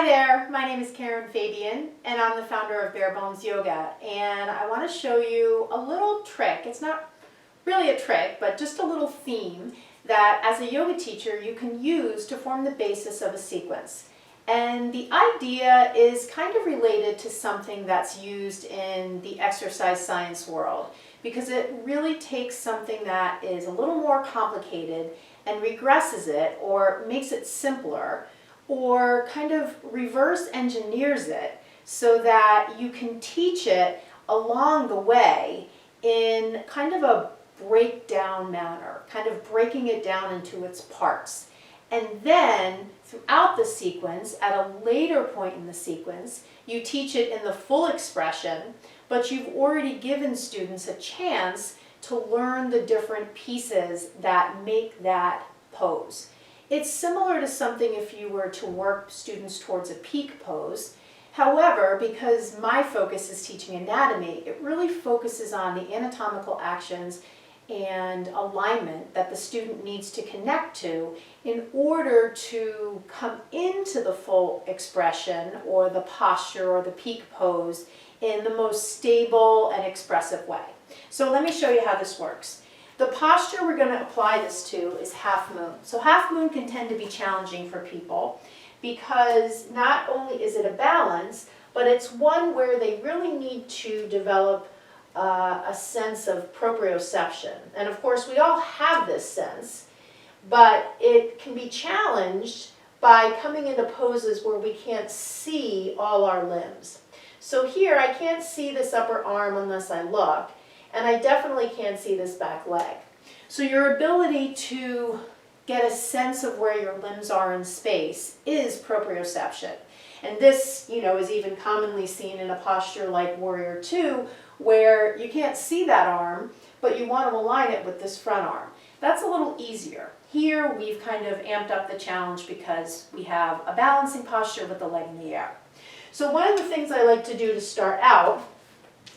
there, my name is Karen Fabian and I'm the founder of Bare Bones Yoga, and I want to show you a little trick. It's not really a trick, but just a little theme that as a yoga teacher you can use to form the basis of a sequence. And the idea is kind of related to something that's used in the exercise science world, because it really takes something that is a little more complicated and regresses it or makes it simpler, or kind of reverse engineers it so that you can teach it along the way in kind of a breakdown manner, kind of breaking it down into its parts. And then throughout the sequence, at a later point in the sequence, you teach it in the full expression, but you've already given students a chance to learn the different pieces that make that pose. It's similar to something if you were to work students towards a peak pose. However, because my focus is teaching anatomy, it really focuses on the anatomical actions and alignment that the student needs to connect to in order to come into the full expression or the posture or the peak pose in the most stable and expressive way. So let me show you how this works. The posture we're going to apply this to is half moon. So half moon can tend to be challenging for people because not only is it a balance, but it's one where they really need to develop a sense of proprioception. And of course we all have this sense, but it can be challenged by coming into poses where we can't see all our limbs. So here I can't see this upper arm unless I look, and I definitely can't see this back leg. So your ability to get a sense of where your limbs are in space is proprioception. And this, is even commonly seen in a posture like Warrior Two, where you can't see that arm, but you want to align it with this front arm. That's a little easier. Here we've kind of amped up the challenge because we have a balancing posture with the leg in the air. So one of the things I like to do to start out,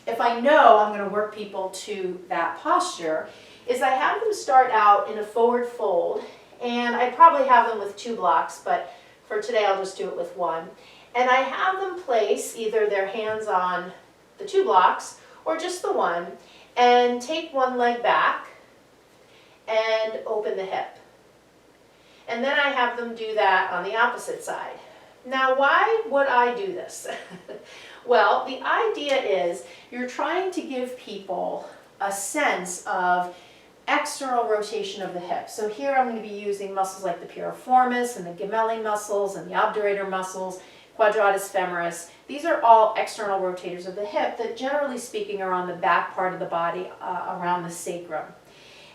if I know I'm going to work people to that posture, is I have them start out in a forward fold, and I probably have them with 2 blocks, but for today I'll just do it with 1. And I have them place either their hands on the 2 blocks or just the 1, and take one leg back and open the hip. And then I have them do that on the opposite side. Now, why would I do this? Well, the idea is you're trying to give people a sense of external rotation of the hip. So here I'm going to be using muscles like the piriformis and the gemelli muscles and the obturator muscles, quadratus femoris. These are all external rotators of the hip that, generally speaking, are on the back part of the body around the sacrum.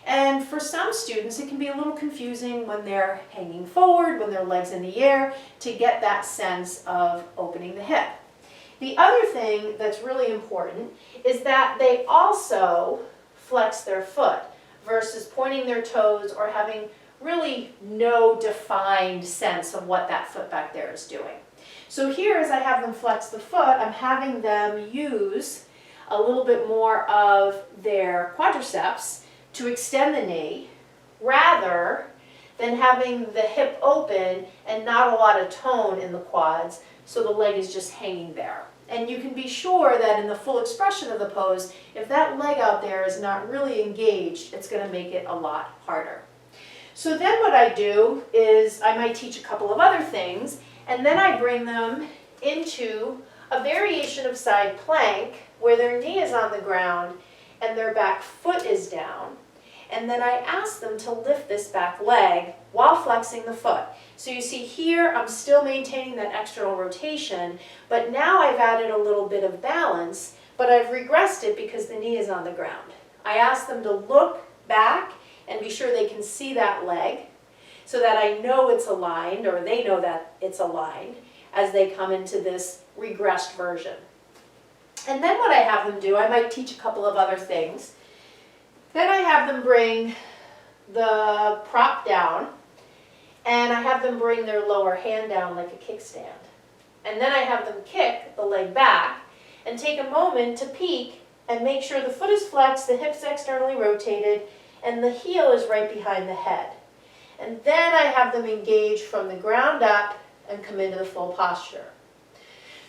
And for some students, it can be a little confusing when they're hanging forward, when their legs in the air, to get that sense of opening the hip. The other thing that's really important is that they also flex their foot versus pointing their toes or having really no defined sense of what that foot back there is doing. So here, as I have them flex the foot, I'm having them use a little bit more of their quadriceps to extend the knee, rather than having the hip open and not a lot of tone in the quads, so the leg is just hanging there. And you can be sure that in the full expression of the pose, if that leg out there is not really engaged, it's going to make it a lot harder. So then what I do is I might teach a couple of other things, and then I bring them into a variation of side plank where their knee is on the ground and their back foot is down. And then I ask them to lift this back leg while flexing the foot. So you see here, I'm still maintaining that external rotation, but now I've added a little bit of balance, but I've regressed it because the knee is on the ground. I ask them to look back and be sure they can see that leg so that I know it's aligned, or they know that it's aligned, as they come into this regressed version. And then what I have them do, I might teach a couple of other things. Then I have them bring the prop down, and I have them bring their lower hand down like a kickstand. And then I have them kick the leg back and take a moment to peek and make sure the foot is flexed, the hip's externally rotated, and the heel is right behind the head. And then I have them engage from the ground up and come into the full posture.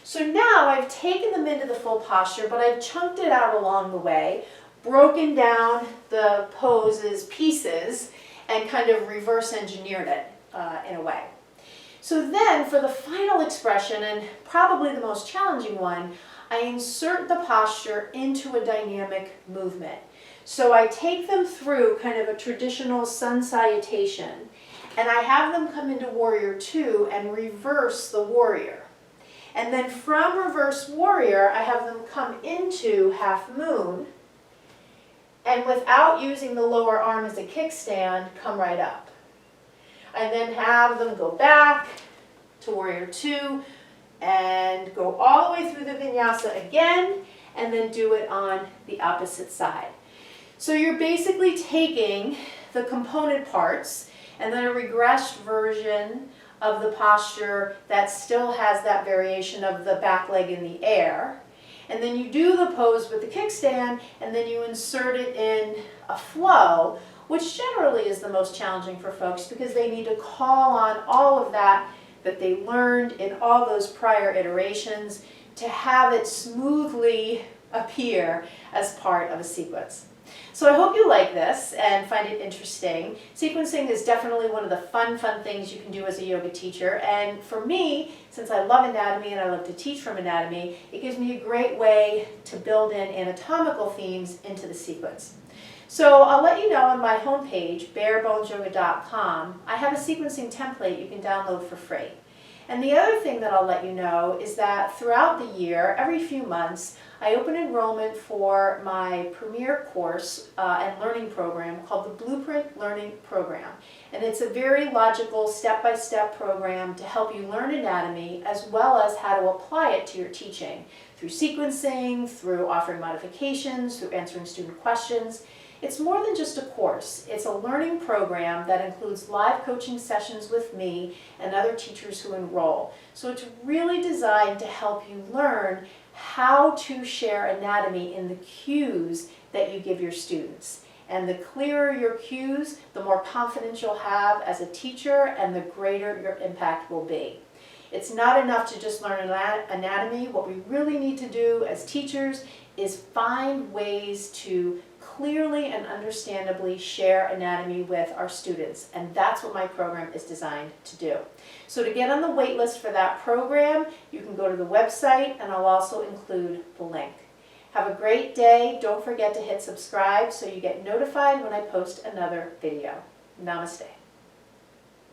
So now I've taken them into the full posture, but I've chunked it out along the way, broken down the pose's pieces, and kind of reverse engineered it in a way. So then for the final expression, and probably the most challenging one, I insert the posture into a dynamic movement. So I take them through kind of a traditional sun salutation, and I have them come into warrior two and reverse the warrior. And then from reverse warrior, I have them come into half moon, and without using the lower arm as a kickstand, come right up. I then have them go back to warrior two and go all the way through the vinyasa again, and then do it on the opposite side. So you're basically taking the component parts and then a regressed version of the posture that still has that variation of the back leg in the air. And then you do the pose with the kickstand, and then you insert it in a flow, which generally is the most challenging for folks because they need to call on all of that they learned in all those prior iterations to have it smoothly appear as part of a sequence. So I hope you like this and find it interesting. Sequencing is definitely one of the fun things you can do as a yoga teacher. And for me, since I love anatomy and I love to teach from anatomy, it gives me a great way to build in anatomical themes into the sequence. So I'll let you know on my homepage, barebonesyoga.com, I have a sequencing template you can download for free. And the other thing that I'll let you know is that throughout the year, every few months, I open enrollment for my premier course and learning program called the Blueprint Learning Program. And it's a very logical step-by-step program to help you learn anatomy as well as how to apply it to your teaching through sequencing, through offering modifications, through answering student questions. It's more than just a course. It's a learning program that includes live coaching sessions with me and other teachers who enroll. So it's really designed to help you learn how to share anatomy in the cues that you give your students. And the clearer your cues, the more confidence you'll have as a teacher and the greater your impact will be. It's not enough to just learn anatomy. What we really need to do as teachers is find ways to clearly and understandably share anatomy with our students, and that's what my program is designed to do. So to get on the wait list for that program, you can go to the website, and I'll also include the link. Have a great day. Don't forget to hit subscribe so you get notified when I post another video. Namaste.